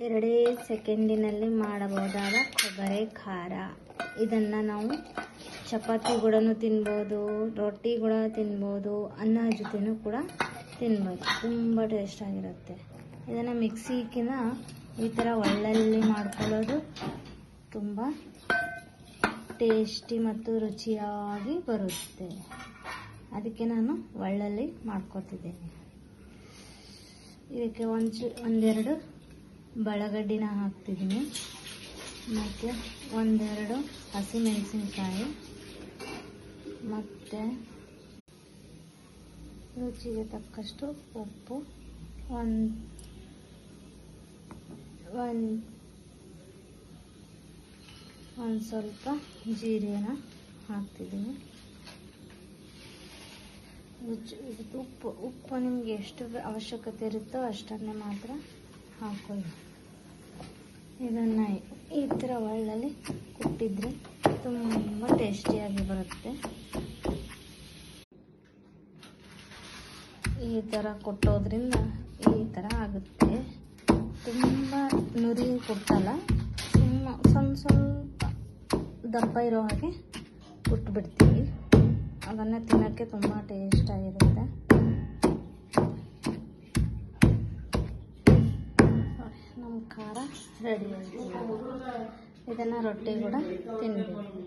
2 ಸೆಕೆಂಡಿನಲ್ಲಿ ಮಾಡಬಹುದಾದ ಕೊಬ್ಬರಿ ಖಾರ. ಇದನ್ನು ನಾವು ಚಪಾತಿ ಕೂಡ ತಿನ್ಬೋದು, ರೊಟ್ಟಿ ಕೂಡ ತಿನ್ಬೋದು, ಅನ್ನ ಜೊತೆನೂ ಕೂಡ ತಿನ್ಬೋದು. ತುಂಬ ಟೇಸ್ಟ್ ಆಗಿರುತ್ತೆ. ಇದನ್ನು ಮಿಕ್ಸಿಗಿನ ಈ ಥರ ಒಳ್ಳಲ್ಲಿ ಮಾಡ್ಕೊಳ್ಳೋದು ತುಂಬ ಟೇಸ್ಟಿ ಮತ್ತು ರುಚಿಯಾಗಿ ಬರುತ್ತೆ. ಅದಕ್ಕೆ ನಾನು ಒಳ್ಳಲ್ಲಿ ಮಾಡ್ಕೊತಿದ್ದೇನೆ. ಇದಕ್ಕೆ ಒಂದೆರಡು ಬಳಗಡ್ಡಿನ ಹಾಕ್ತಿದ್ದೀನಿ ಮತ್ತು ಒಂದೆರಡು ಹಸಿಮೆಣಸಿನ್ಕಾಯಿ ಮತ್ತು ರುಚಿಗೆ ತಕ್ಕಷ್ಟು ಉಪ್ಪು, ಒಂದು ಸ್ವಲ್ಪ ಜೀರಿಗೆನ ಹಾಕ್ತಿದ್ದೀನಿ. ಉಪ್ಪು ನಿಮಗೆ ಎಷ್ಟು ಅವಶ್ಯಕತೆ ಇರುತ್ತೋ ಅಷ್ಟನ್ನೇ ಮಾತ್ರ ಹಾಕೊಳ್ಳಿ. ಇದನ್ನು ಈ ಥರ ಒಳ್ಳಲ್ಲಿ ಕುಟ್ಟಿದ್ರೆ ತುಂಬ ಟೇಸ್ಟಿಯಾಗಿ ಬರುತ್ತೆ. ಈ ಥರ ಕೊಟ್ಟೋದ್ರಿಂದ ಈ ಥರ ಆಗುತ್ತೆ. ತುಂಬ ನುರಿ ಕೊಟ್ಟಲ್ಲ, ಸ್ವಲ್ಪ ದಪ್ಪ ಇರೋ ಹಾಗೆ ಕುಟ್ಬಿಡ್ತೀವಿ. ಅದನ್ನು ತಿನ್ನೋಕ್ಕೆ ತುಂಬ ಟೇಸ್ಟಾಗಿರುತ್ತೆ. ನಮ್ಮ ಖಾರ ರೆಡಿ ಆಗಿದೆ. ಇದನ್ನು ರೊಟ್ಟಿ ಕೂಡ ತಿನ್ನಬೇಕು.